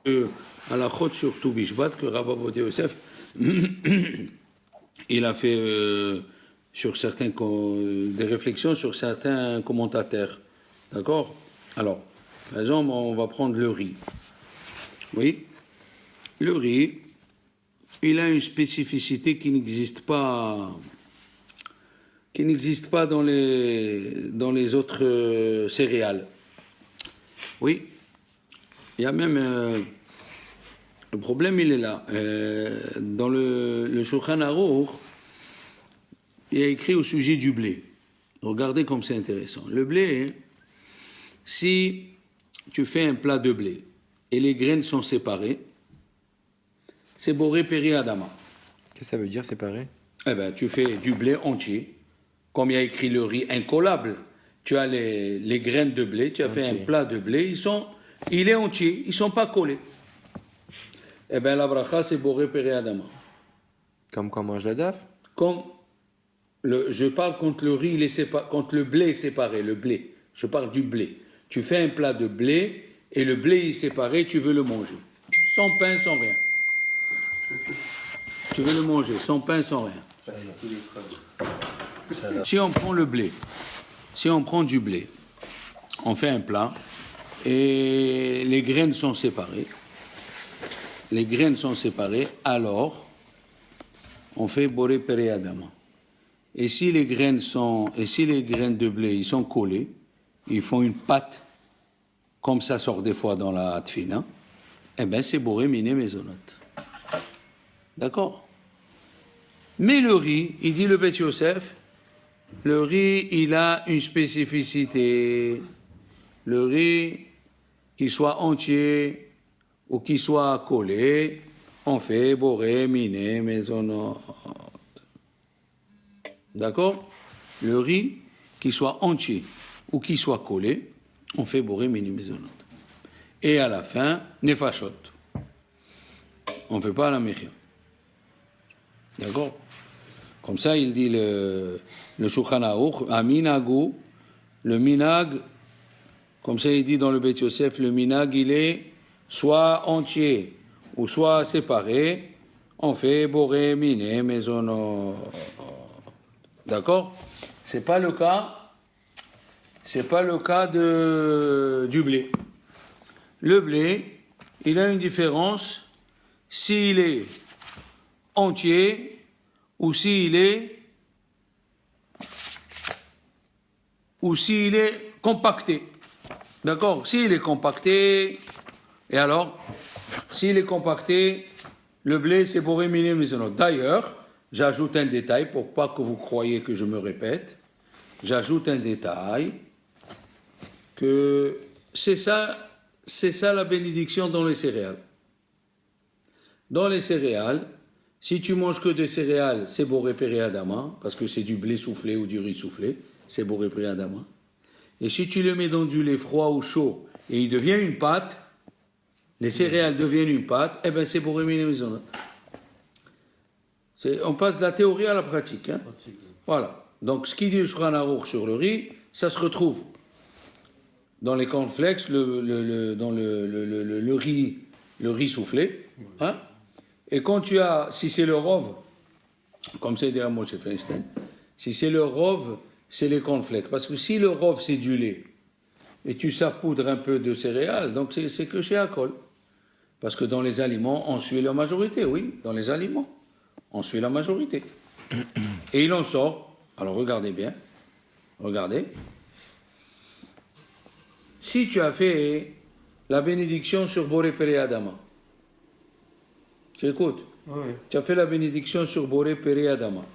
à la chôte sur tout Bishvat que Rabbi Ovadia Yosef il a fait sur certains des réflexions sur certains commentateurs. D'accord? Alors, par exemple, on va prendre le riz. Oui? Le riz, il a une spécificité qui n'existe pas dans les autres céréales. Oui? Il y a même le problème, il est là. Dans le Shulchan Aruch, il y a écrit au sujet du blé. Regardez comme c'est intéressant. Le blé, si tu fais un plat de blé et les graines sont séparées, c'est boré péri adama. Qu'est-ce que ça veut dire séparé? Eh bien, tu fais du blé entier, comme il y a écrit le riz incollable. Tu as les graines de blé, tu as fait un plat de blé, il est entier, ils ne sont pas collés. Eh bien, la bracha, c'est boré péri adama. Comme quand on mange la daf? Comme je parle quand le riz, quand le blé est séparé, le blé. Je parle du blé. Tu fais un plat de blé et le blé est séparé, tu veux le manger. Sans pain, sans rien. Tu veux le manger, sans pain, sans rien. Si on prend le blé, si on prend du blé, on fait un plat et les graines sont séparées. Les graines sont séparées, alors on fait boré péré adama. Et si les graines de blé ils sont collées, ils font une pâte, comme ça sort des fois dans la tfina, eh bien c'est boré miné mezonot. D'accord? Mais le riz, il dit le Beth Yosef, le riz, il a une spécificité. Le riz, qu'il soit entier ou qu'il soit collé, on fait boré miné mezonot. D'accord? Le riz, qu'il soit entier ou qu'il soit collé, on fait boré mini mezonot. Et à la fin, nefashot. On ne fait pas la mechia. D'accord? Comme ça, il dit le Shulchan Aruch, Aminagu, le minag, comme ça il dit dans le Beth Yosef, le minag, il est soit entier ou soit séparé, on fait boré miné mezonot. D'accord? C'est pas le cas du blé. Le blé, il a une différence s'il est entier ou s'il est compacté. D'accord? S'il est compacté, et alors? S'il est compacté, le blé, c'est boré miné mezonot. D'ailleurs, j'ajoute un détail pour pas que vous croyiez que je me répète. J'ajoute un détail que c'est ça la bénédiction dans les céréales. Dans les céréales, si tu manges que des céréales, c'est boré péri adama, parce que c'est du blé soufflé ou du riz soufflé, c'est boré péri adama. Et si tu le mets dans du lait froid ou chaud et il devient une pâte, les céréales deviennent une pâte, eh bien c'est boré miné mezonot. On passe de la théorie à la pratique. Hein? Voilà. Donc, ce qui dit le Shulchan Aruch sur le riz, ça se retrouve dans les cornflakes, dans le riz soufflé. Hein? Et quand si c'est le rov, comme c'est dit à Moshe Feinstein, si c'est le rov, c'est les cornflakes. Parce que si le rov, c'est du lait, et tu saupoudres un peu de céréales, donc c'est que chez Akol. Parce que dans les aliments, on suit la majorité, oui, dans les aliments. On suit la majorité. Et il en sort. Alors regardez bien. Regardez. Si tu as fait la bénédiction sur Boré Péré Adama, tu écoutes? Oui. Tu as fait la bénédiction sur Boré Péré Adama.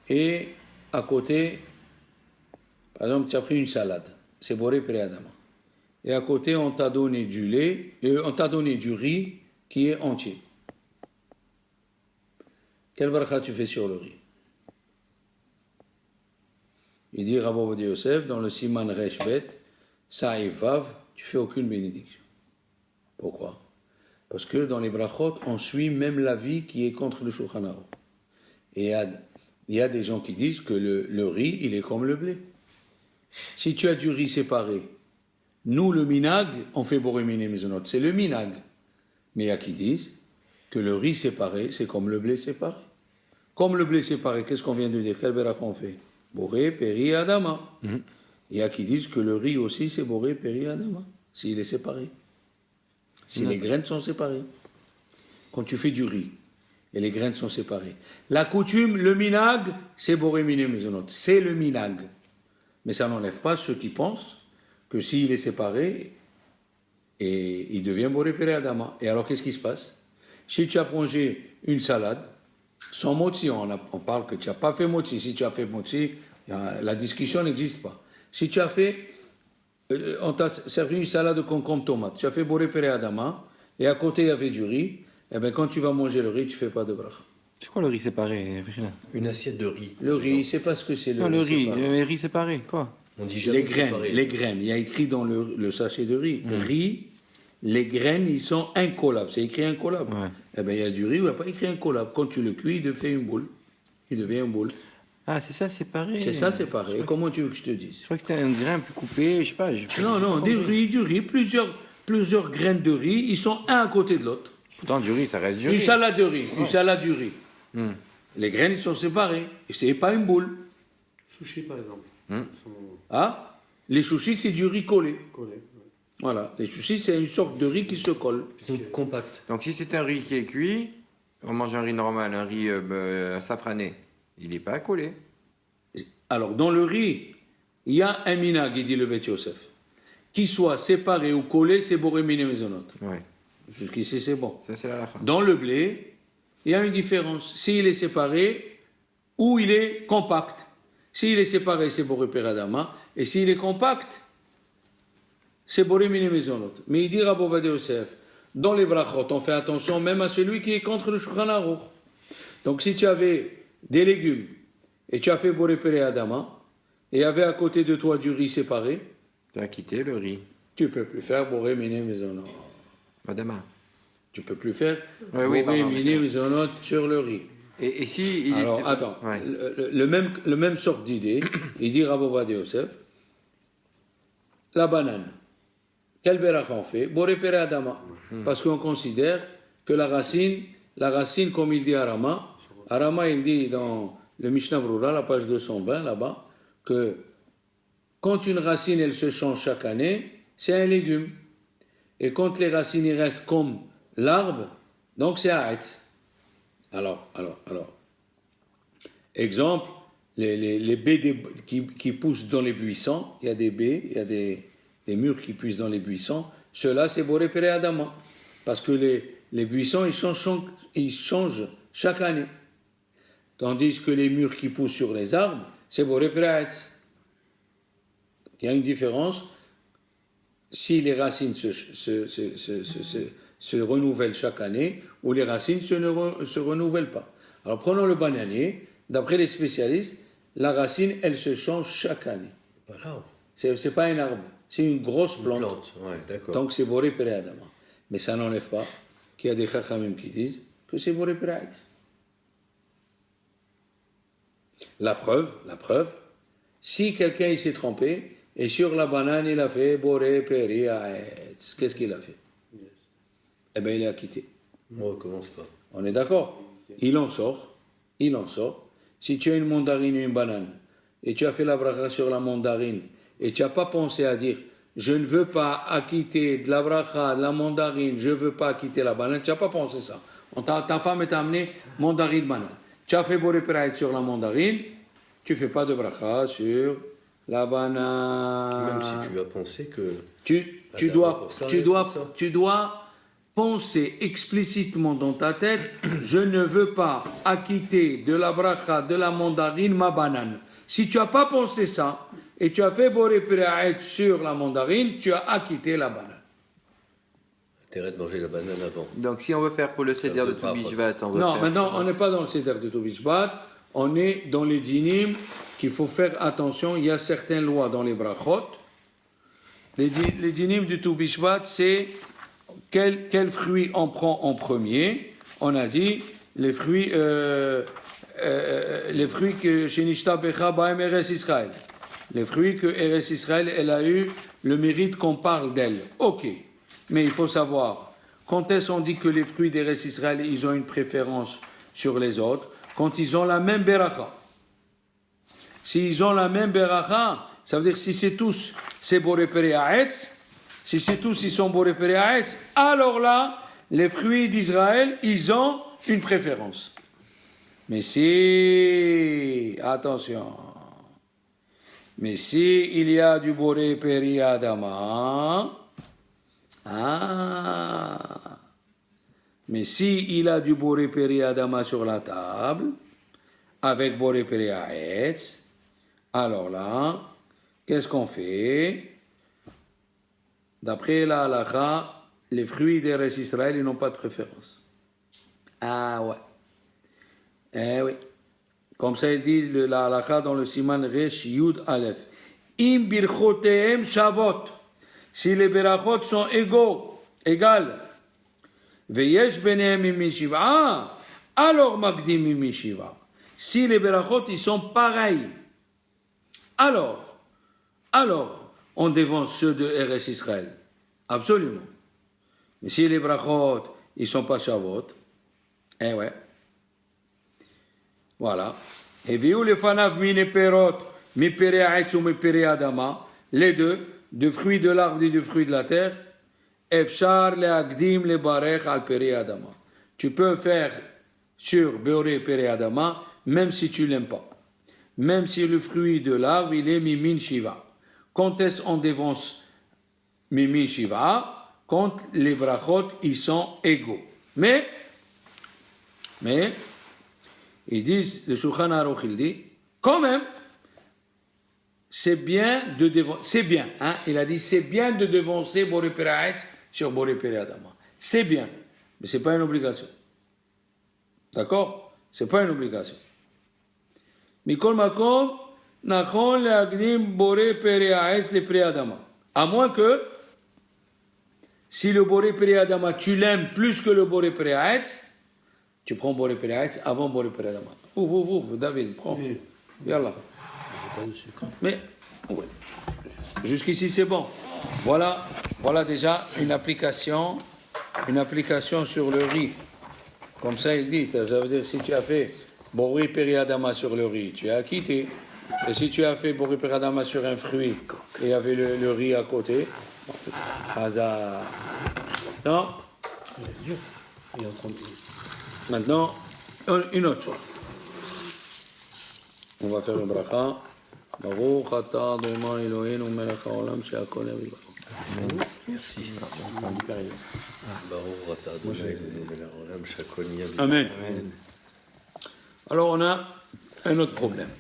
Et à côté, par exemple, tu as pris une salade. C'est Boré Péré Adama. Et à côté, on t'a donné du lait, on t'a donné du riz qui est entier. Quelle bracha tu fais sur le riz? Il dit Rabbi Ovadia Yosef dans le Siman Resh Bet, Sa et Vav, tu fais aucune bénédiction. Pourquoi? Parce que dans les brachot, on suit même l'avis qui est contre le Shulchan Aruch. Et il y a des gens qui disent que le riz, il est comme le blé. Si tu as du riz séparé, Nous, le minag, on fait boré miné mezonot. C'est le minag. Mais il y a qui disent que le riz séparé, c'est comme le blé séparé. Comme le blé séparé, qu'est-ce qu'on vient de dire? Quel bérak on fait? Boré, péri, adama. Il y a qui disent que le riz aussi, c'est boré, péri, adama. S'il est séparé. Si les graines sont séparées. Quand tu fais du riz, et les graines sont séparées. La coutume, le minag, c'est boré, miné, mezonot. C'est le minag. Mais ça n'enlève pas ceux qui pensent que s'il est séparé, et il devient boré, péri, adama. Et alors, qu'est-ce qui se passe? Si tu as mangé une salade, sans motzi, on parle que tu n'as pas fait motzi. Si tu as fait motzi, la discussion n'existe pas. Si tu as fait, on t'a servi une salade de concombre tomate, tu as fait boré pere adama, et à côté il y avait du riz, et bien quand tu vas manger le riz, tu ne fais pas de bracha. C'est quoi le riz séparé? Une assiette de riz. Le riz, c'est pas ce que c'est le Non, riz. le riz, séparé. le riz séparé, quoi? On dit jamais Les graines, séparé. les graines, il y a écrit dans le sachet de riz, riz, les graines, ils sont incollables, c'est écrit incollable. Ouais. Eh bien il y a du riz où il n'y a pas écrit incollable. Quand tu le cuis, il devient une boule. Il devient une boule. Ah, c'est ça séparé. C'est ça séparé. Comment tu veux que je te dise? Je crois que c'était un grain plus coupé, je sais pas. Non, du riz, plusieurs graines de riz, ils sont un à côté de l'autre. Pourtant, du riz, ça reste du riz. Une salade de riz, une salade du riz. Les graines, ils sont séparées. Et c'est pas une boule. Sushi, par exemple. Sont Ah, les chouchis, c'est du riz collé. collés. Ouais. Voilà, les chouchis, c'est une sorte de riz qui se colle. Compact. Donc, si c'est un riz qui est cuit, on mange un riz normal, un riz safrané. Il n'est pas collé. Alors, dans le riz, il y a un minag, il dit le Beth Yosef. Qu'il soit séparé ou collé, c'est boré miné mezonot. Ouais. Jusqu'ici, c'est bon. Ça, c'est la fin. Dans le blé, il y a une différence. S'il est séparé ou il est compact. S'il est séparé, c'est boré peradama. Et s'il est compact, c'est boré miné mezonot. Mais il dit Rabbi Beth Yosef, dans les brachot, on fait attention même à celui qui est contre le Shulchan Aruch. Donc, si tu avais des légumes et tu as fait boré peradama, et il y avait à côté de toi du riz séparé, Tu as quitté le riz. tu ne peux plus faire boré miné mezonot. Madama. Tu ne peux plus faire Oui, boré pardon. miné mezonot sur le riz. Et si. Alors, attends, Ouais. le même sort d'idée, il dit Rabbi Ovadia Yosef, la banane, quel berach on fait? Boré pere adama. Parce qu'on considère que la racine, comme il dit Arama, il dit dans le Mishnah Brura, la page 220, là-bas, que quand une racine, elle se change chaque année, c'est un légume. Et quand les racines, ils restent comme l'arbre, donc c'est Haetz. Alors. Exemple, les baies qui poussent dans les buissons, il y a des baies, il y a des murs qui poussent dans les buissons, ceux-là, c'est Boré Pere Adama. Parce que les buissons, ils changent chaque année. Tandis que les murs qui poussent sur les arbres, c'est Boré Pere Haetz. Il y a une différence. Si les racines se renouvellent chaque année, ou les racines se renouvellent pas. Alors prenons le bananier. D'après les spécialistes, la racine, elle se change chaque année. Pas l'arbre. C'est pas un arbre, c'est une grosse Une plante. plante, ouais, d'accord. Donc c'est Boré Pere Adama. Mais ça n'enlève pas qu'il y a des chachamim qui disent que c'est Boré Pere Haetz. La preuve, si quelqu'un il s'est trompé et sur la banane il a fait Boré Pere Haetz, qu'est-ce qu'il a fait? Eh bien il est acquitté. On recommence pas. On est d'accord? Il en sort. Si tu as une mandarine et une banane, et tu as fait la bracha sur la mandarine, et tu n'as pas pensé à dire, je ne veux pas acquitter de la bracha, de la mandarine, je ne veux pas acquitter la banane, tu n'as pas pensé ça. Ta femme t'a amené mandarine, banane. Tu as fait boré peraït sur la mandarine, tu ne fais pas de bracha sur la banane. Même si tu as pensé que. Tu dois penser explicitement dans ta tête, je ne veux pas acquitter de la bracha, de la mandarine, ma banane. Si tu n'as pas pensé ça, et tu as fait boré peraït sur la mandarine, tu as acquitté la banane. Intérêt de manger la banane avant. Donc, si on veut faire pour le Seder de veut pas, Toubishvat, on va Non, faire. maintenant, on n'est pas dans le Seder de Toubishvat, on est dans les dinim qu'il faut faire attention. Il y a certaines lois dans les brachot. Les dinim du Toubishvat, c'est quel fruit on prend en premier. On a dit les fruits que chez Nishta Becha Baem Eres Israël. Les fruits que Eres Israël, elle a eu le mérite qu'on parle d'elle. Ok, mais il faut savoir, quand est-ce qu'on dit que les fruits d'Eretz Israël, ils ont une préférence sur les autres? Quand ils ont la même beracha. S'ils ont la même beracha, ça veut dire que si c'est tous, c'est Boré Péré Haetz, si c'est tous, ils sont Boré Péré Haetz, alors là, les fruits d'Israël, ils ont une préférence. Mais si, attention, mais si il y a du Boré Peri Adama, mais si il a du Boré Peri Adama sur la table, avec Boré Peri Haetz, alors là, qu'est-ce qu'on fait? D'après la halakha, les fruits d'Eretz Israël, ils n'ont pas de préférence. Ah ouais. Eh oui. Comme ça, il dit la halakha dans le Siman Resh Yud Aleph. Im birchotehem shavot. Si les berachot sont égales. Veyesh benehem min shiva. Alors magdim min shiva. Si les berachot, ils sont pareils. Alors, on dévance ceux de Eretz Israël. Absolument. Mais si les berachot, ils sont pas shavot, eh ouais. Voilà. Et viu les fanav mine perot, mi pere haetz ou mi pere adama, les deux, de fruits de l'arbre et de fruits de la terre, efshar le agdim le barech al pere adama. Tu peux faire sur beoré pere adama, même si tu l'aimes pas. Même si le fruit de l'arbre, il est mimin shiva. Quand est-ce qu'on dévance mimin shiva? Quand les brachot, ils sont égaux. Mais, ils disent, le Shulchan Aruch, il dit, quand même, c'est bien de devancer, c'est bien, hein, il a dit, c'est bien de devancer Boré Péré Haetz sur Boré Péré Adama. C'est bien, mais c'est pas une obligation. D'accord? C'est pas une obligation. Mikol Makom, Nachon le Agdim Boré Péré Haetz le Péré Adama. À moins que, si le Boré Péré Adama, tu l'aimes plus que le Boré Péré Haetz, tu prends Boré Péré Haetz avant Boré Péré Adama. Ouf, David, prends. Oui. Yallah. Pas de sucre. Mais, ouais. Jusqu'ici, c'est bon. Voilà déjà une application sur le riz. Comme ça, il dit, ça veut dire, si tu as fait Boré Péré Adama sur le riz, tu as quitté. Et si tu as fait Boré Péré Adama sur un fruit, et il y avait le riz à côté, hasard. Non? Il est dur. Il est en train de... Maintenant, une autre chose. On va faire une bracha. Baruch atah Adonai Eloheinu melech haolam she'akol nהיה b'dvaro. Merci. Baruch atah Adonai Eloheinu melech haolam she'akol nהיה b'dvaro. Amen. Alors on a un autre problème.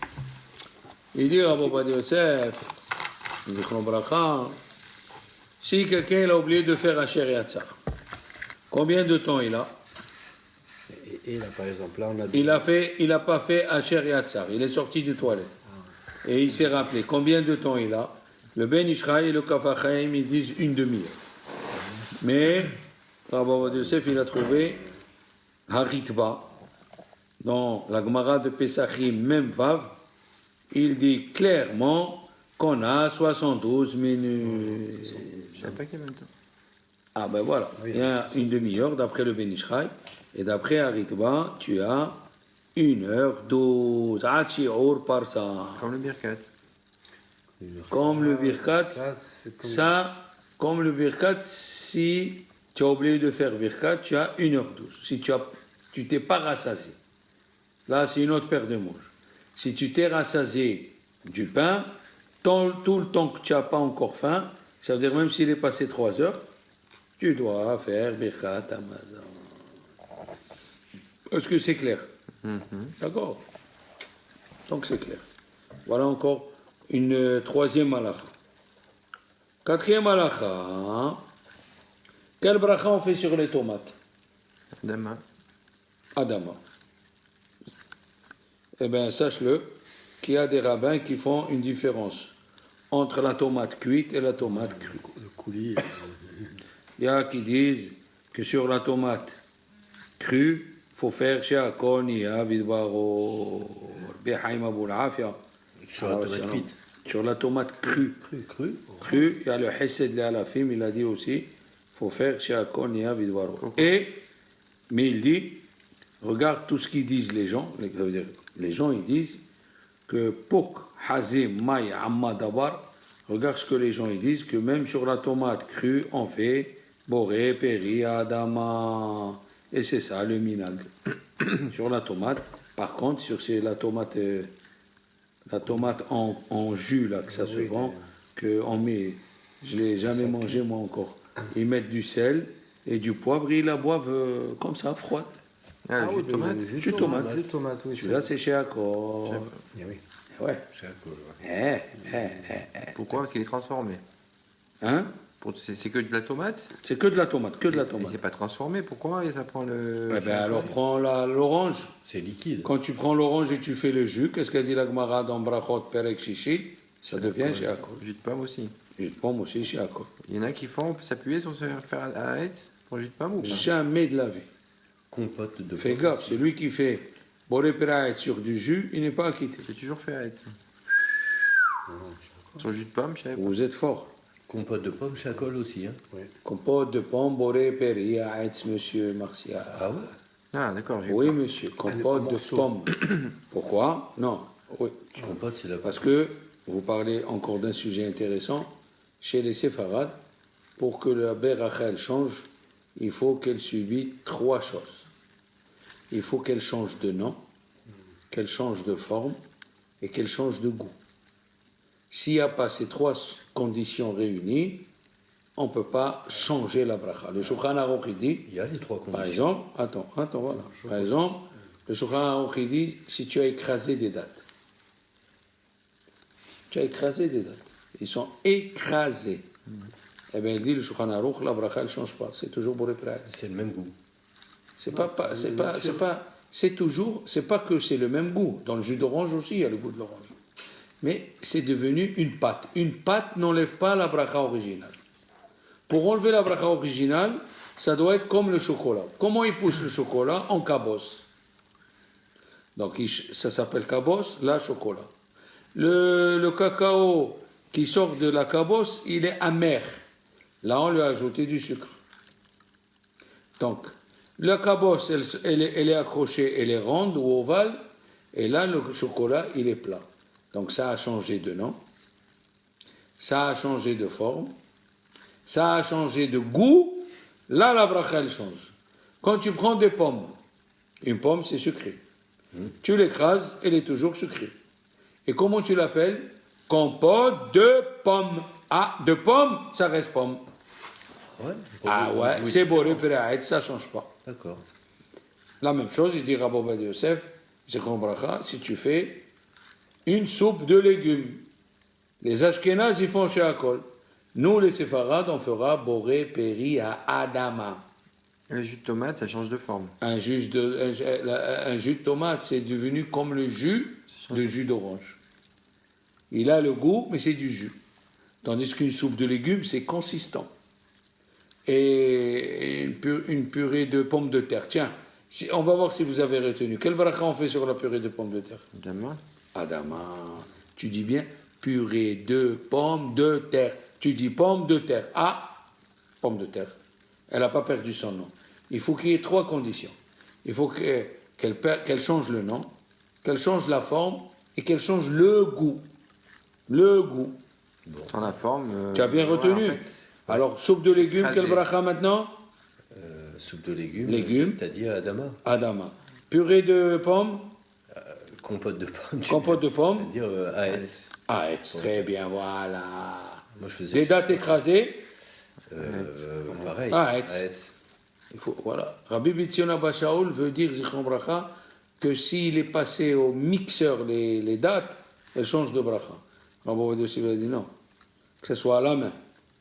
Il dit Rabbi Ovadia Yosef, Zichron bracha, si quelqu'un a oublié de faire Asher Yatzar, combien de temps il a? Et là, par exemple, là, on a... Il a pas fait Asher Yatzar, il est sorti des toilettes. Et il s'est rappelé combien de temps il a. Le Ben Ishraï et le Kaf HaChaim, ils disent une demi-heure. Mais, Rabbi Ovadia Yosef, il a trouvé Haritva, dans la Gemara de Pesachim, même Vav, il dit clairement qu'on a 72 minutes. Je sais pas qu'il y a 20 ans. Ah ben voilà, il y a une demi-heure d'après le Ben Ishraï, et d'après Haritva, tu as 1h12, Hachi'ur par ça. Comme le Birkat. Comme le Birkat, c'est comme... ça, comme le Birkat, si tu as oublié de faire Birkat, tu as 1h12. Si tu t'es pas rassasié, là c'est une autre paire de manches. Si tu t'es rassasié du pain, tout le temps que tu n'as pas encore faim, ça veut dire même s'il est passé 3 heures, tu dois faire Birkat Hamazon. Est-ce que c'est clair? D'accord. Donc c'est clair. Voilà encore une troisième halakha. Quatrième halakha. Quel bracha on fait sur les tomates? Demain. Adama. Eh bien, sache-le qu'il y a des rabbins qui font une différence entre la tomate cuite et la tomate crue. Le coulis. Il y a qui disent que sur la tomate crue, il faut faire She'akol Nהיה b'dvaro. Rabbi Chaim Abou l'Afia. Sur la tomate cuite. Sur la tomate crue. Crue, il y a le Hesed le Alafim, il a dit aussi, il faut faire chez Akon et Avidwaro. Mais il dit, regarde tout ce qu'ils disent les gens, ça veut dire, les gens ils disent que Pok, Hazim, May, Amma, Dabar, regarde ce que les gens ils disent, que même sur la tomate crue, on fait Boré, Péri, Adama, et c'est ça le minag. Sur la tomate, par contre, sur la tomate en jus, là, que ça se vend, qu'on met, je ne l'ai jamais mangé moi encore. Ils mettent du sel et du poivre et ils la boivent comme ça, froide. Ah, le jus de tomate. Jus de tomate. Jus de tomate, oui. Celui-là, c'est chez Accor. Eh oui. Ouais. Chez Accor, ouais. Pourquoi? Parce qu'il est transformé. Hein? C'est que de la tomate? C'est que de la tomate, que de la Et tomate. c'est pas transformé, pourquoi ça prend le... Eh ben alors prends l'orange. C'est liquide. Quand tu prends l'orange et tu fais le jus, qu'est-ce qu'a dit la Gemara dans Brachot Perek Shishi? Ça devient chez Accor. Jus de pomme aussi. Jus de pomme aussi chez Accor. Il y en a qui font, on peut s'appuyer sur se faire à la haie pour le jus de pomme ou pas? Jamais de la vie. Compote de Fais pommes gaffe, aussi. c'est lui qui fait Boré Peraet sur du jus, il n'est pas acquitté. J'ai toujours fait à la haie. Sur le jus de pomme, je savais pas. Vous êtes fort. Compote de pommes chez Accor aussi. Hein. Compote de pomme, Boré Peraet, monsieur Martial. Ah ouais? Ah d'accord, j'ai Oui, monsieur, compote de morceau. pomme. Pourquoi? Non. Oui. Compote, c'est la Parce que vous parlez encore d'un sujet intéressant. Chez les séfarades, pour que la Berachel change, il faut qu'elle subisse trois choses. Il faut qu'elle change de nom, qu'elle change de forme et qu'elle change de goût. S'il n'y a pas ces trois conditions réunies, on ne peut pas changer la bracha. Le Shulchan Aruch il dit, Il y a les trois conditions. par exemple, attends, voilà. Par exemple, le Shulchan Aruch il dit, si tu as écrasé des dattes, tu as écrasé des dattes, ils sont écrasés. Eh bien, il dit, le Shulchan Aruch, la bracha ne change pas, c'est toujours Boré Peraet. C'est le même goût. C'est pas que c'est le même goût. Dans le jus d'orange aussi, il y a le goût de l'orange. Mais c'est devenu une pâte. Une pâte n'enlève pas la bracha originale. Pour enlever la bracha originale, ça doit être comme le chocolat. Comment il pousse le chocolat? En cabosse. Donc ça s'appelle cabosse, là chocolat. Le cacao qui sort de la cabosse, il est amer. Là, on lui a ajouté du sucre. Donc, la cabosse, elle est accrochée, elle est ronde ou ovale, et là, le chocolat, il est plat. Donc, ça a changé de nom, ça a changé de forme, ça a changé de goût. Là, la bracha, elle change. Quand tu prends des pommes, une pomme, c'est sucré. Tu l'écrases, elle est toujours sucrée. Et comment tu l'appelles? Compote de pommes. Ah, de pommes, ça reste pomme. Ouais. Ah ouais, Oui. c'est Boré Peraet, ça ne change pas. D'accord. La même chose, il dit Rabbi Ovadia Yosef, c'est comme bracha, si tu fais une soupe de légumes. Les Ashkénazes, ils font chez Akol. Nous, les Séfarades, on fera Boré Péri à Adama. Le jus de tomate, ça change de forme. Un jus de tomate, c'est devenu comme le jus d'orange. Il a le goût, mais c'est du jus. Tandis qu'une soupe de légumes, c'est consistant. Et une purée de pommes de terre. Tiens, on va voir si vous avez retenu. Quel bracha on fait sur la purée de pommes de terre? Évidemment. Adama. Tu dis bien purée de pommes de terre. Tu dis pommes de terre. Ah, pommes de terre. Elle n'a pas perdu son nom. Il faut qu'il y ait trois conditions. Il faut qu'elle change le nom, qu'elle change la forme et qu'elle change le goût. Le goût. Dans la forme... Tu as bien retenu. en fait, Alors, soupe de légumes, Écrasé. quel bracha maintenant? Soupe de légumes. Légumes. T'as dit Adama. Adama. Purée de pommes, Compote de pommes. compote de pommes. C'est-à-dire AS. Ah, très bien, voilà. Moi, je faisais. Des dattes écrasées. Pareil. AS. Il faut, voilà. Rabbi Bitzion Bashaoul veut dire, Zichron Bracha, que s'il est passé au mixeur les dates, elles changent de bracha. Rabbi Ovadia Yosef a dit non. Que ce soit à la main,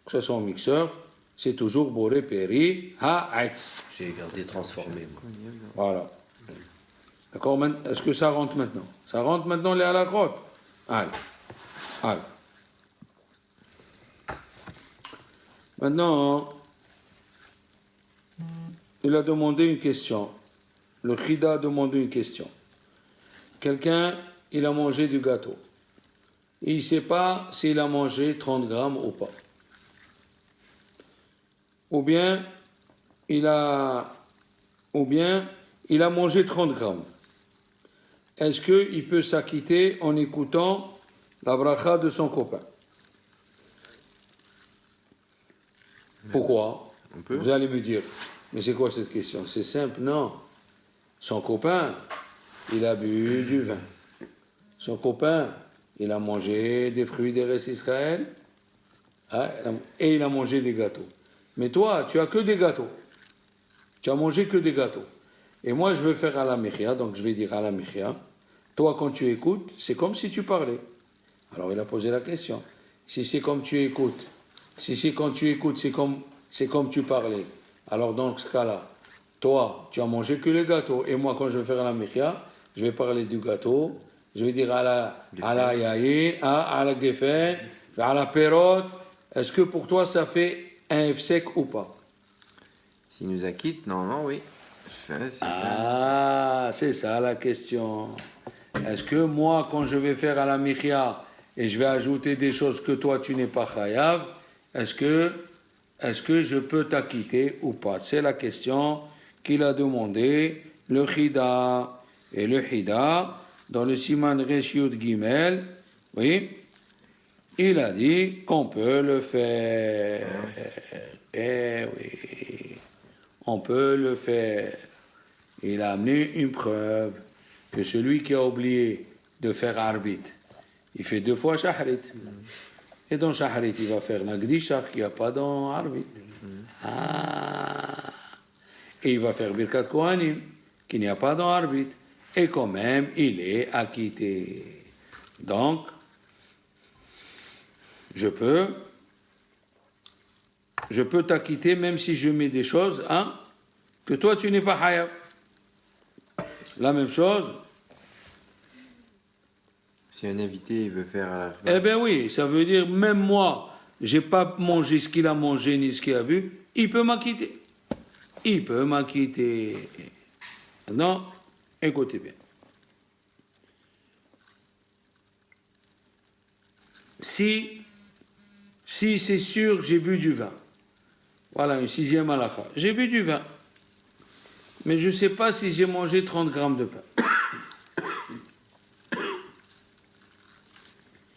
que ce soit au mixeur, c'est toujours Boré Péri Ha'etz. J'ai gardé transformé. Moi. Voilà. D'accord? Est-ce que ça rentre maintenant? Ça rentre maintenant les halakhot? Allez. Allez. Maintenant, il a demandé une question. Le Chida a demandé une question. Quelqu'un, il a mangé du gâteau. il ne sait pas s'il a mangé 30 grammes ou pas. Ou bien, il a mangé 30 grammes. Est-ce qu'il peut s'acquitter en écoutant la bracha de son copain? Pourquoi? On peut. Vous allez me dire, mais c'est quoi cette question? C'est simple, non. Son copain, il a bu du vin. Son copain, il a mangé des fruits d'Eretz Israël, hein, et il a mangé des gâteaux. Mais toi, tu as que des gâteaux. Tu as mangé que des gâteaux. Et moi, je veux faire à la mechia, donc je vais dire à la mechia. Toi, quand tu écoutes, c'est comme si tu parlais. Alors, il a posé la question. Si c'est comme tu écoutes, si c'est quand tu écoutes, c'est comme tu parlais. Alors, dans ce cas-là, toi, tu as mangé que les gâteaux. Et moi, quand je vais faire à la mechia, je vais parler du gâteau. Je vais dire à la yaïn, à la gefen, à la perot. Est-ce que pour toi, ça fait un F-sec ou pas? S'il nous acquitte, normalement, oui. Ah, c'est ça la question. Est-ce que moi, quand je vais faire à la mechia et je vais ajouter des choses que toi, tu n'es pas chayav, est-ce que je peux t'acquitter ou pas? C'est la question qu'il a demandé le Chida. Et le Chida, dans le Siman Resh Yud Gimel, oui, il a dit qu'on peut le faire. Eh oui, on peut le faire. Il a amené une preuve que celui qui a oublié de faire arbitre, il fait 2 fois shahrit. Et dans shahrit, il va faire nagdishach qu'il n'y a pas dans arbitre. Ah. Et il va faire birkat kohanim qu'il n'y a pas dans arbitre. Et quand même, il est acquitté. Donc, je peux t'acquitter même si je mets des choses, hein, que toi tu n'es pas hayab. La même chose. Si un invité il veut faire à la Eh bien oui, ça veut dire même moi, j'ai pas mangé ce qu'il a mangé ni ce qu'il a bu, il peut m'acquitter. Il peut m'acquitter. Non, écoutez bien. Si c'est sûr, j'ai bu du vin. Voilà, une 6e halakha. J'ai bu du vin. Mais je ne sais pas si j'ai mangé 30 grammes de pain.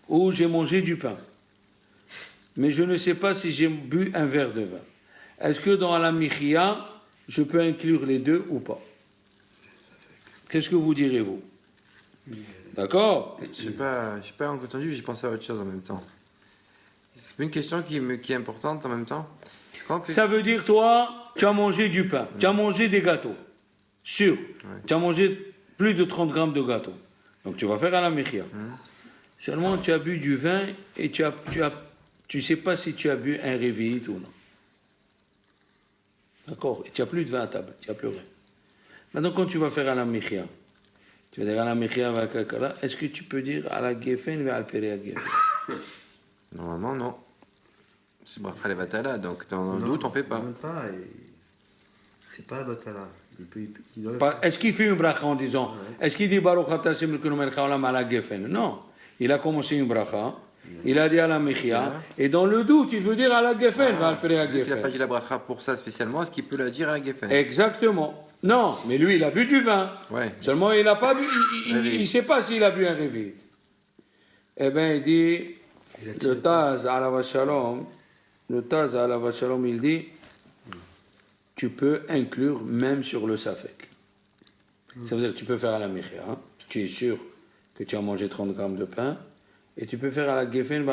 Ou j'ai mangé du pain. Mais je ne sais pas si j'ai bu un verre de vin. Est-ce que dans la michia, je peux inclure les deux ou pas? Qu'est-ce que vous direz, vous? D'accord? Je n'ai pas entendu, j'ai pensé à autre chose en même temps. C'est une question qui est importante en même temps. Ça veut dire, toi, tu as mangé du pain, tu as mangé des gâteaux. Sûr. Ouais. Tu as mangé plus de 30 grammes de gâteaux. Donc tu vas faire à la mechia. Seulement, tu as bu du vin et tu sais pas si tu as bu un révit ou non. D'accord? Et tu n'as plus de vin à table, tu n'as plus rien. Maintenant, quand tu vas faire à la mechia, tu vas dire à la mechia, est-ce que tu peux dire à la gefen ou à la péria gefen? Normalement, non. C'est bracha levatala, donc dans le doute, on ne fait pas. C'est pas batala. Est-ce qu'il fait une bracha en disant, est-ce qu'il dit Baruch Ata Hashem Elokeinu melech haolam ala gefen? Non. Il a commencé une bracha, il a dit à la mechia, et dans le doute, il veut dire à la gefen, à la péria gefen. Il n'a pas dit la bracha pour ça spécialement, est-ce qu'il peut la dire à la gefen? Exactement. Non, mais lui, il a bu du vin. Ouais. Seulement, il n'a pas bu, il ne sait pas s'il a bu un révit. Eh bien, il dit, le Taz à la Vachalom, il dit, tu peux inclure même sur le safek. Ça veut dire que tu peux faire à la mechia, hein, tu es sûr que tu as mangé 30 grammes de pain, et tu peux faire à la gefen,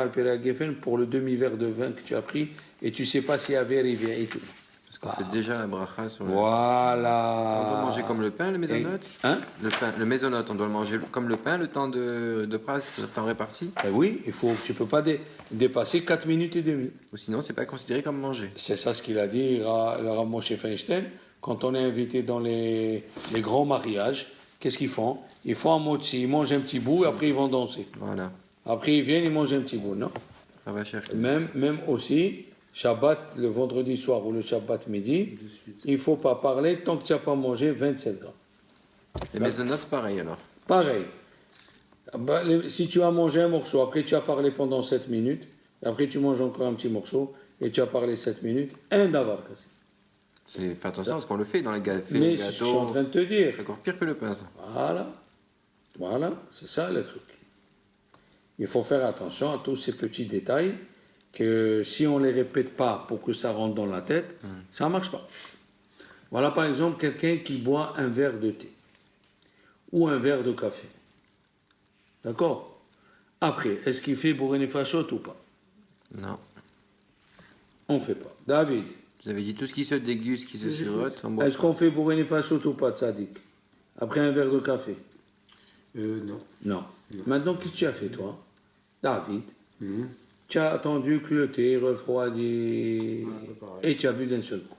pour le demi-verre de vin que tu as pris, et tu ne sais pas s'il y avait rivière et tout. Parce qu'on fait déjà la bracha sur le... Voilà. On doit manger comme le pain, le mésonote. Hein? Le mésonote, on doit le manger comme le pain, le temps de pras, le temps réparti. Ben oui, tu ne peux pas dépasser 4 minutes et demie. Ou sinon, c'est pas considéré comme manger. C'est ça ce qu'il a dit, le Rav Moshe Feinstein. Quand on est invité dans les grands mariages, qu'est-ce qu'ils font? Ils font un motzi, ils mangent un petit bout et après ils vont danser. Voilà. Après ils viennent, ils mangent un petit bout, non? Ça va chercher. Même aussi, Shabbat, le vendredi soir ou le Shabbat midi, il ne faut pas parler tant que tu n'as pas mangé 27 grammes. Les mésonotes, pareil alors. Pareil. Ah bah, si tu as mangé un morceau, après tu as parlé pendant 7 minutes, après tu manges encore un petit morceau, et tu as parlé 7 minutes, un davar. Fais attention parce qu'on le fait dans les gâteaux. Mais je suis en train de te dire. C'est encore pire que le pain, ça. Voilà, c'est ça le truc. Il faut faire attention à tous ces petits détails que si on ne les répète pas pour que ça rentre dans la tête, ça ne marche pas. Voilà par exemple quelqu'un qui boit un verre de thé ou un verre de café. D'accord? Après, est-ce qu'il fait bourrine fachot ou pas? Non. On ne fait pas. David, Vous avez dit tout ce qui se déguste, qui se sirote. on boit est-ce qu'on fait bourrine fachot ou pas, Tzadik? Après un verre de café? Non. Non. Maintenant, qu'est-ce que tu as fait, toi? David, Mhm. tu as attendu que le thé refroidisse et tu as bu d'un seul coup.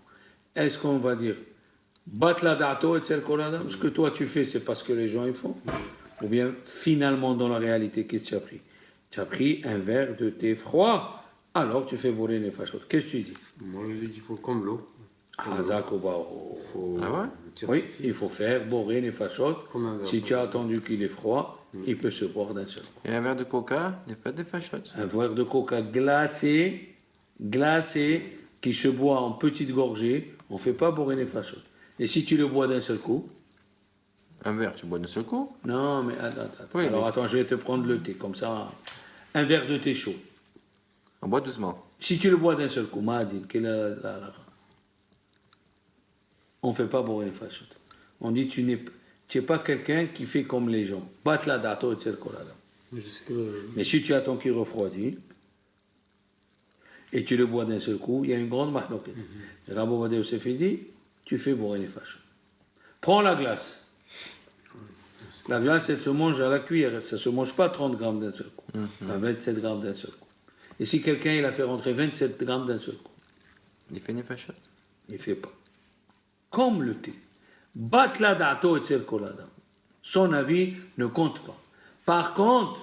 Est-ce qu'on va dire bat la dato et tel koladam? Ce que toi tu fais, c'est parce que les gens ils font? Ou bien finalement, dans la réalité, qu'est-ce que tu as pris? Tu as pris un verre de thé froid, alors tu fais bourrer les fachot. Qu'est-ce que tu dis? Moi, je dis qu'il faut comme l'eau. Ah, Zakobao. Faut Ah ouais? Oui, il faut faire bourrer les fachot. Comme un verre Si de tu as attendu qu'il est froid, il peut se boire d'un seul coup. Et un verre de coca, il n'y a pas de fachotte. Un verre de coca glacé, qui se boit en petites gorgées, on ne fait pas bourrer les fachot. Et si tu le bois d'un seul coup? Un verre, tu bois d'un seul coup. Non, mais attends. Oui, Alors mais- attends, je vais te prendre le thé, comme ça. Un verre de thé chaud. On boit doucement. Si tu le bois d'un seul coup, Mahadine, quelle est on ne fait pas boire les fachot. On dit tu n'es pas quelqu'un qui fait comme les gens. Bat la dato et tel kolada. Jusque Mais si tu attends qu'il refroidit et tu le bois d'un seul coup, il y a une grande mahloket. Rabbi Ovadia Yosef dit, tu fais boire les fachot. Prends la glace. La glace, elle se mange à la cuillère. Ça ne se mange pas 30 grammes d'un seul coup. À 27 grammes d'un seul coup. Et si quelqu'un il a fait rentrer 27 grammes d'un seul coup, Il fait une fachotte. il ne fait pas. Comme le thé. Bat la dato et tsel kolada. Son avis ne compte pas. Par contre,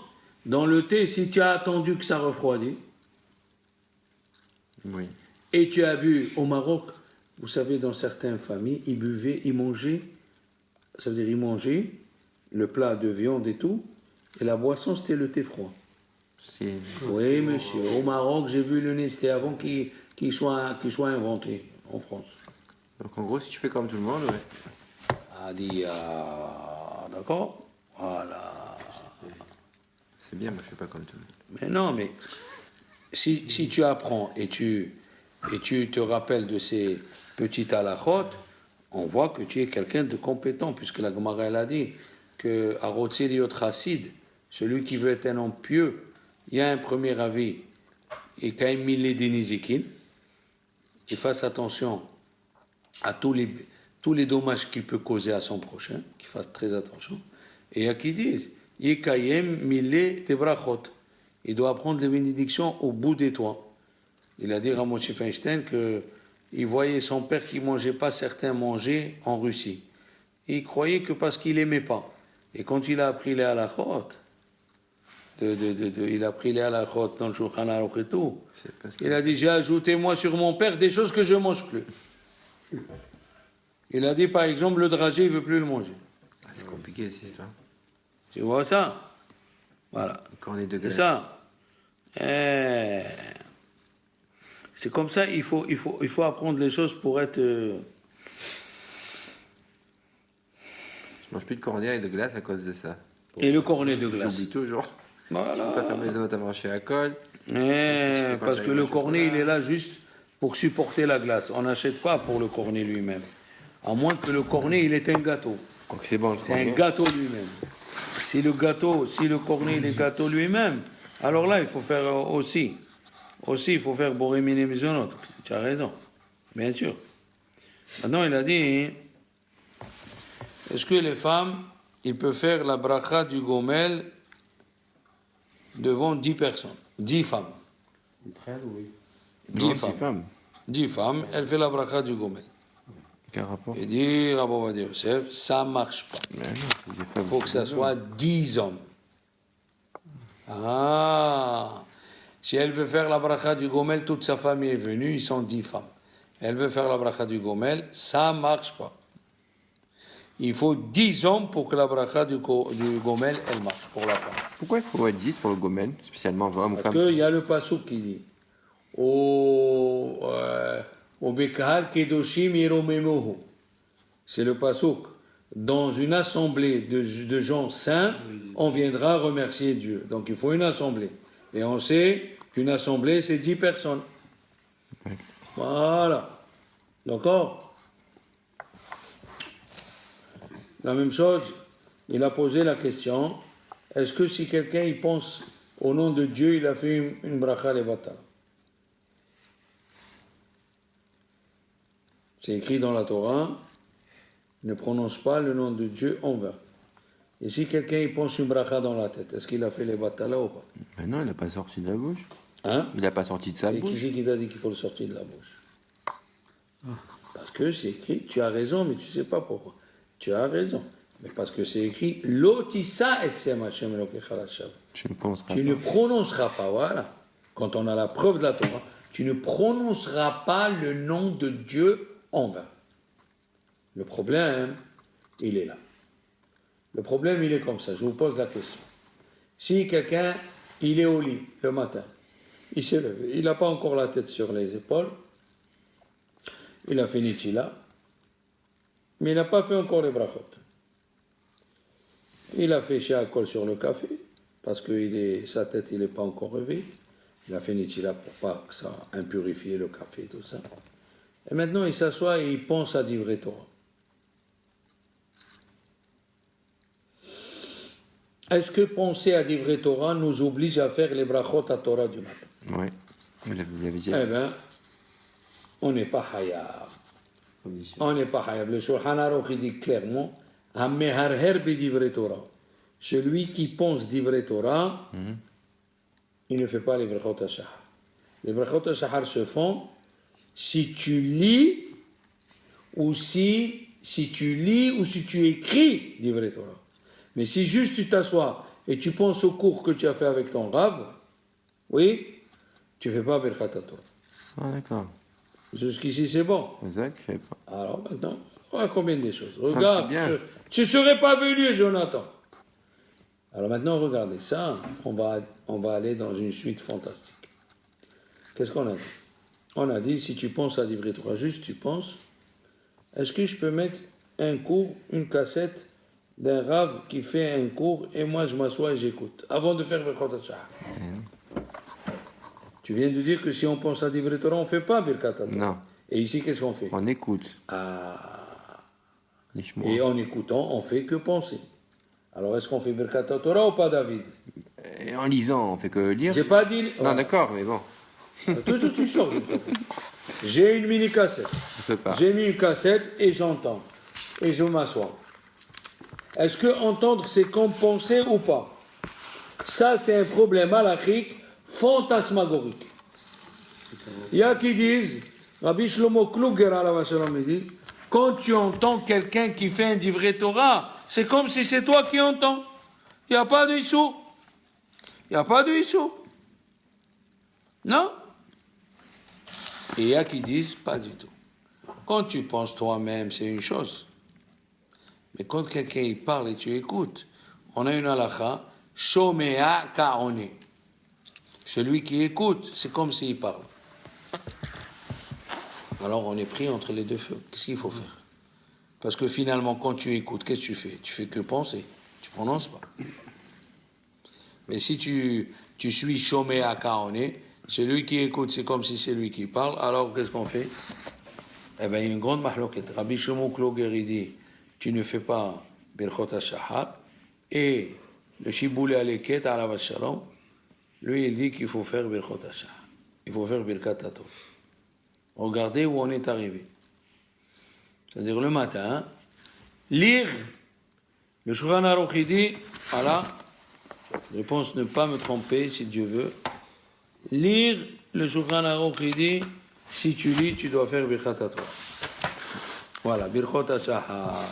dans le thé, si tu as attendu que ça refroidisse, Oui. et tu as bu au Maroc, vous savez, dans certaines familles, ils mangeaient, ça veut dire ils mangeaient le plat de viande et tout, et la boisson c'était le thé froid. C'est... Oui, monsieur. Au Maroc, j'ai vu le Nesté avant qu'il soit inventé en France. Donc en gros, si tu fais comme tout le monde, ouais. D'accord? Voilà. C'est bien, moi je fais pas comme tout le monde. Mais non, mais si tu apprends et tu te rappelles de ces petites halachot, on voit que tu es quelqu'un de compétent, puisque la Gemara elle a dit que à Rotseliot Chassid, celui qui veut être un homme pieux, il y a un premier avis, et quand il est dénizikin, qu'il fasse attention à tous les dommages qu'il peut causer à son prochain, qu'il fasse très attention. Et il y a qui disent, Yekayem mille de brachot. Il doit apprendre les bénédictions au bout des toits. Il a dit à Moshe Feinstein qu'il voyait son père qui ne mangeait pas certains manger en Russie. Il croyait que parce qu'il n'aimait pas. Et quand il a appris les halachot, il a appris les halachot dans le Shulchan Aruch et tout, C'est parce il a dit, j'ai ajouté moi sur mon père des choses que je ne mange plus. Il a dit par exemple, le dragé, il ne veut plus le manger. Ah, c'est compliqué cette histoire. Tu vois ça? Voilà. Cornet de C'est glace. ça. C'est comme ça, il faut apprendre les choses pour être... Je mange plus de cornet et de glace à cause de ça. Et le cornet de glace. J'oublie toujours. Je peux pas faire Voilà. mes notes à manger à colle. Parce que le cornet, il est là juste pour supporter la glace. On n'achète pas pour le cornet lui-même. À moins que le cornet, il est un gâteau. Donc c'est bon, C'est un gâteau lui-même. Si le cornet, il est gâteau lui-même, alors là, il faut faire aussi. Aussi, il faut faire boréminer misonot. Tu as raison. Bien sûr. Maintenant, il a dit, est-ce que les femmes, ils peuvent faire la bracha du gomel devant 10 personnes, 10 femmes. Entre elles, oui. 10 femmes. 10 femmes, elle fait la bracha du gomel. Quel rapport? Il dit, Rabbi Ovadia Yosef, ça marche pas. Il faut que ça soit 10 hommes. Ah, si elle veut faire la bracha du gomel, toute sa famille est venue, ils sont 10 femmes. Elle veut faire la bracha du gomel, ça marche pas. il faut 10 hommes pour que la bracha du gomel, elle marche, pour la femme. Pourquoi il faut 10 pour le gomel, spécialement homme ou Parce femme? qu'il y a le passouk qui dit au Bekahal Kedoshim Yeromemohu. C'est le passouk. Dans une assemblée de gens saints, on viendra remercier Dieu. Donc il faut une assemblée. Et on sait qu'une assemblée, c'est 10 personnes. Voilà. D'accord? La même chose, il a posé la question, est-ce que si quelqu'un il pense au nom de Dieu, il a fait une bracha levatala? C'est écrit dans la Torah, ne prononce pas le nom de Dieu en vain. Et si quelqu'un il pense une bracha dans la tête, est-ce qu'il a fait levatala ou pas? Mais non, il n'a pas sorti de la bouche. Hein? Il n'a pas sorti de sa Et qui bouche. c'est qui t'a dit qu'il faut le sortir de la bouche? Parce que c'est écrit, tu as raison, mais tu ne sais pas pourquoi. Tu as raison. Mais parce que c'est écrit, Lotissa et Sem Hashem Elokecha Lashav. Tu ne prononceras Tu pas. ne prononceras pas, voilà. Quand on a la preuve de la Torah, tu ne prononceras pas le nom de Dieu en vain. Le problème, il est là. Le problème, il est comme ça. Je vous pose la question. Si quelqu'un, il est au lit le matin, il s'est levé, il n'a pas encore la tête sur les épaules, il a fait Nitila, mais il n'a pas fait encore les brachot. Il a fait Sheakol sur le café, parce que sa tête, il n'est pas encore réveillée. Il a fait Nitila pour pas que ça impurifie le café et tout ça. Et maintenant, il s'assoit et il pense à Divrei Torah. Est-ce que penser à Divrei Torah nous oblige à faire les brachot à Torah du matin? Oui, vous l'avez dit. Eh bien, on n'est pas hayab. On n'est pas hayab. Le Shulchan Aruch il dit clairement, Hameharher b'divrei Torah. Celui qui pense Divrei Torah, il ne fait pas les brachot ha-shahar. Les brachot ha-shahar se font si tu lis ou si tu écris Divrei Torah. Mais si juste tu t'assois et tu penses au cours que tu as fait avec ton Rav, oui, tu ne fais pas Birkat Torah. Ah, d'accord. Jusqu'ici, c'est bon. Exact, je ne pas. Alors maintenant, on va combien des choses. c'est Regarde, bien. tu ne serais pas venu, Jonathan. Alors maintenant, regardez ça. On va aller dans une suite fantastique. Qu'est-ce qu'on a dit? On a dit, si tu penses à Divrei Torah, juste tu penses, est-ce que je peux mettre un cours, une cassette d'un Rav qui fait un cours et moi je m'assois et j'écoute, avant de faire Birkat ha-Shahar? Tu viens de dire que si on pense à Divrei Torah, on ne fait pas Birkat ha-Torah. Non, Et ici, qu'est-ce qu'on fait? on écoute. Et Lèche-moi. en écoutant, on fait que penser. Alors, est-ce qu'on fait Birkat ha-Torah ou pas, David? Et en lisant, on fait que lire. J'ai pas dit... Non, d'accord, mais bon, Toujours tu sors. J'ai une mini-cassette. on peut pas. J'ai mis une cassette et j'entends. Et je m'assois. Est-ce que entendre, c'est comme penser ou pas? Ça, c'est un problème halachique fantasmagorique. Il y a qui disent, Rabbi Shlomo Kluger, alav shalom, il dit, quand tu entends quelqu'un qui fait un Divrei Torah, c'est comme si c'est toi qui entends. Il n'y a pas de issou. Il n'y a pas de issou. Non? Et il y a qui disent, pas du tout. Quand tu penses toi-même, c'est une chose. Mais quand quelqu'un il parle et tu écoutes, on a une halakha, Shomea Ka'one. Celui qui écoute, c'est comme s'il parle. Alors on est pris entre les deux feux. Qu'est-ce qu'il faut faire? Parce que finalement, quand tu écoutes, qu'est-ce que tu fais? Tu fais que penser. Tu ne prononces pas. Mais si tu suis Shomea Ka'one, celui qui écoute, c'est comme si c'est lui qui parle. Alors qu'est-ce qu'on fait? Eh bien, il y a une grande mahloket. Rabbi Shlomo Kluger, il dit, tu ne fais pas Birchot ha-Shahar. Et le Shiboulé Aleket, alav shalom, lui, il dit qu'il faut faire Birchot ha-Shahar. Il faut faire Birkat ha-Torah. Regardez où on est arrivé. C'est-à-dire le matin, lire, le Shulchan Aruch il dit, voilà, je pense ne pas me tromper si Dieu veut, lire, le Shulchan Aruch il dit, si tu lis, tu dois faire Birkat ha-Torah. Voilà, Birchot ha-Shahar.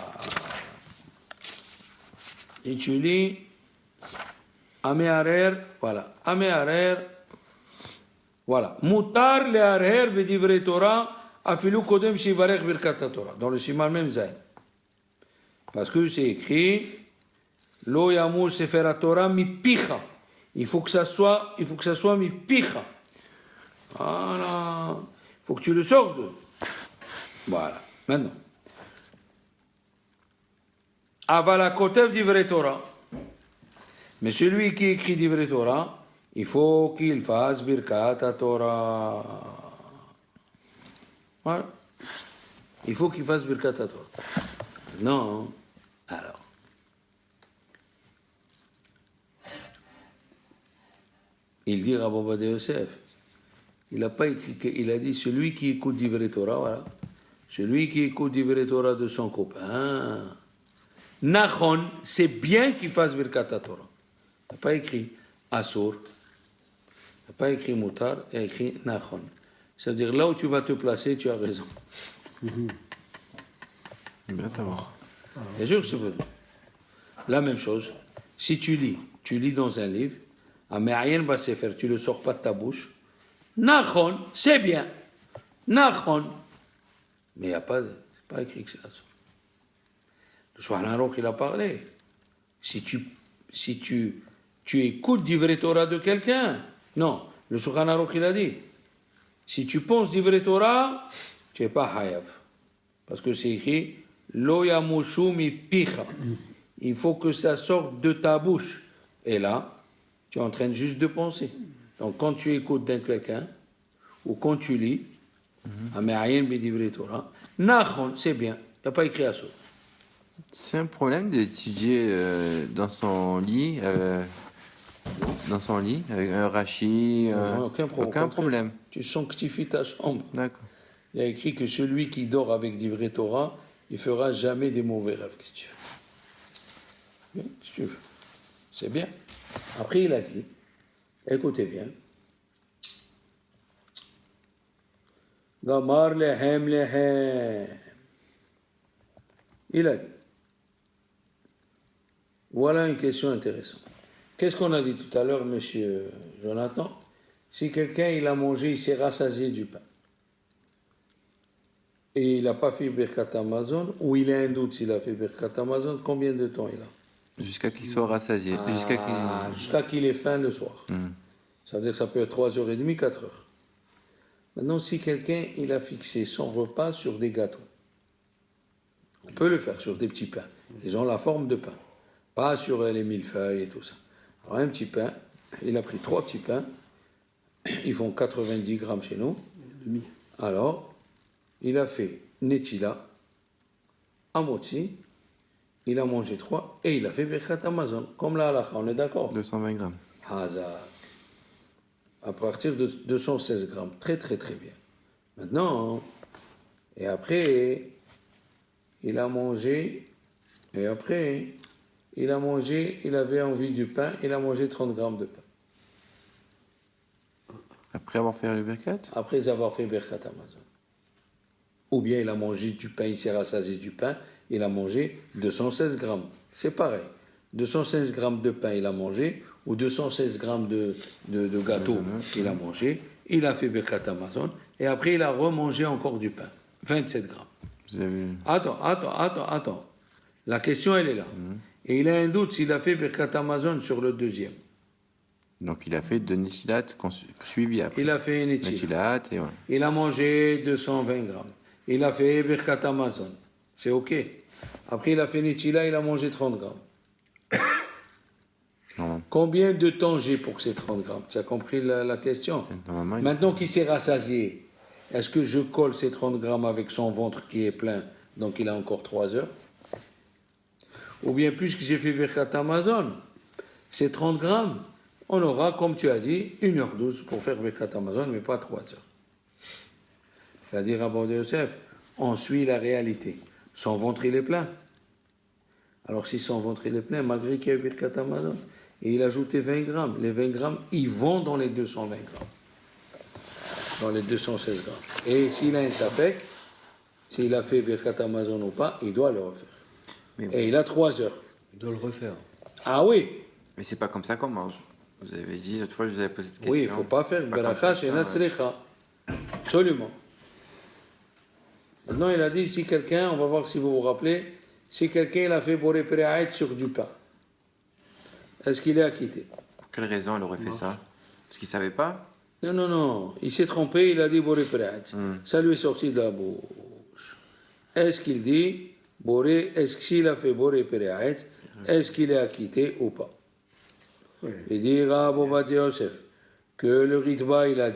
Et tu lis, Ameharer, voilà, Ameharer, voilà. Mutar leharher b'divrei Torah, afilu kodem shivarech birkat Torah. Dans le Siman même Zayn. Parce que c'est écrit Lo yamur sefer Torah mi picha. Il faut que ça soit mi picha. Voilà. Il faut que tu le sortes. Voilà. Maintenant. Avala kotev divrei Torah. Mais celui qui écrit divrei Torah, il faut qu'il fasse birkat Torah. Voilà. Il faut qu'il fasse birkat Torah. Non. Alors. Il dit Rabbi Ovadia Yosef. Il n'a pas écrit, il a dit celui qui écoute divrei Torah, voilà. Celui qui écoute divrei Torah de son copain. Nachon, c'est bien qu'il fasse birkat Torah. Il n'a pas écrit Asur. Il n'a pas écrit Mutar, il a écrit Nachon. C'est-à-dire là où tu vas te placer, tu as raison. Bien savoir. Bien sûr que c'est vrai. La même chose, si tu lis dans un livre, Améayen Basefer, tu ne le sors pas de ta bouche. Nachon, c'est bien. Nachon. Mais il n'y a pas, c'est pas écrit que c'est Asur. Le Shulchan Aruch, il a parlé. Si tu écoutes divrei Torah de quelqu'un, non, le Shulchan Aruch, il a dit, si tu penses divrei Torah, tu n'es pas hayav. Parce que c'est écrit, Lo yamushu mi picha. Il faut que ça sorte de ta bouche. Et là, tu es en train juste de penser. Donc quand tu écoutes d'un quelqu'un, ou quand tu lis, Améayen bi divrei Torah, Nachon, c'est bien. Il n'y a pas écrit à ça. C'est un problème d'étudier dans son lit, avec un Rashi. Non, aucun problème. Tu sanctifies ta chambre. D'accord. Il y a écrit que celui qui dort avec divrei Torah, il fera jamais des mauvais rêves. Qu'est-ce que tu veux? Qu'est-ce que tu veux? C'est bien. Après, il a dit, écoutez bien, Gamar lehem lehem. Il a dit, voilà une question intéressante. Qu'est-ce qu'on a dit tout à l'heure, monsieur Jonathan? Si quelqu'un, il a mangé, il s'est rassasié du pain, et il n'a pas fait Birkat Hamazon, ou il a un doute s'il a fait Birkat Hamazon, combien de temps il a? Jusqu'à qu'il soit rassasié. Jusqu'à qu'il ait faim le soir. Ça veut dire que ça peut être 3h30, 4h. Maintenant, si quelqu'un, il a fixé son repas sur des gâteaux, on peut le faire sur des petits pains. Ils ont la forme de pain. Pas sur les millefeuilles et tout ça. Alors, un petit pain, il a pris 3 petits pains, ils font 90 grammes chez nous. Alors, il a fait Netila, Amotzi, il a mangé 3 et il a fait Birkat Hamazon, comme la halakha, on est d'accord? 220 grammes. Hazak. À partir de 216 grammes. Très, très, très bien. Maintenant, et après, il a mangé, il avait envie du pain, il a mangé 30 grammes de pain. Après avoir fait le Birkat? Après avoir fait Birkat Hamazon. Ou bien il a mangé du pain, il s'est rassasié du pain, il a mangé 216 grammes. C'est pareil. 216 grammes de pain, il a mangé, ou 216 grammes de gâteau qu'il a mangé, il a fait Birkat Hamazon, et après il a remangé encore du pain. 27 grammes. Vous avez... Attends. La question, elle est là. Et il a un doute s'il a fait Birkat Hamazon sur le deuxième. Donc il a fait de Netilat suivi après. Il a fait une Netilat et voilà. Il a mangé 220 grammes. Il a fait Birkat Hamazon. C'est OK. Après, il a fait Netila, il a mangé 30 grammes. Combien de temps j'ai pour ces 30 grammes? Tu as compris la question? Maintenant qu'il s'est rassasié, est-ce que je colle ces 30 grammes avec son ventre qui est plein, donc il a encore 3 heures? Ou bien, puisque j'ai fait Birkat Hamazon, ces 30 grammes, on aura, comme tu as dit, 1h12 pour faire Birkat Hamazon, mais pas 3 heures. C'est-à-dire, Rabbi Ovadia Yosef, on suit la réalité. Son ventre, il est plein. Alors, si son ventre, il est plein, malgré qu'il y a eu Birkat Hamazon, et il a ajouté 20 grammes, les 20 grammes, ils vont dans les 220 grammes. Dans les 216 grammes. Et s'il a un safek, s'il a fait Birkat Hamazon ou pas, il doit le refaire. Et il a 3 heures. Il doit le refaire. Ah oui. Mais c'est pas comme ça qu'on mange. Vous avez dit, l'autre fois, je vous avais posé cette question. Oui, il ne faut pas faire Beracha chez Natsrecha. Absolument. Maintenant, il a dit, si quelqu'un, on va voir si vous vous rappelez, si quelqu'un il a fait boré péréaït sur du pain, est-ce qu'il est acquitté? Pour quelle raison il aurait fait ça? Parce qu'il savait pas? Non, non, non. Il s'est trompé, il a dit boré péréaït. Ça lui est sorti de la bouche. Est-ce qu'il dit boré, est-ce que s'il a fait boré péréaït, est-ce qu'il est acquitté ou pas? Oui. Il dit Rav Ovadia Yosef que le Ritba il a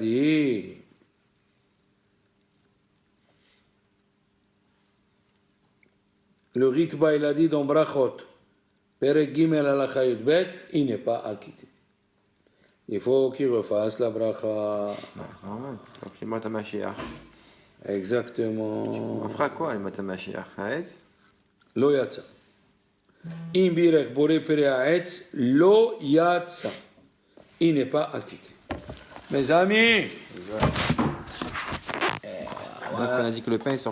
dit dans Brachot Perek Gimel Halacha Yudbet, il n'est pas acquitté. Il faut qu'il refasse la bracha. Donc les Mot HaMashiach. Exactement. On fera quoi les Mot HaMashiach? Haetz? Lo yatsa. Im birech boré pere haetz, lo yatsa. Il n'est pas acquitté. Mes amis, Parce qu'on a dit que le pain est sorti.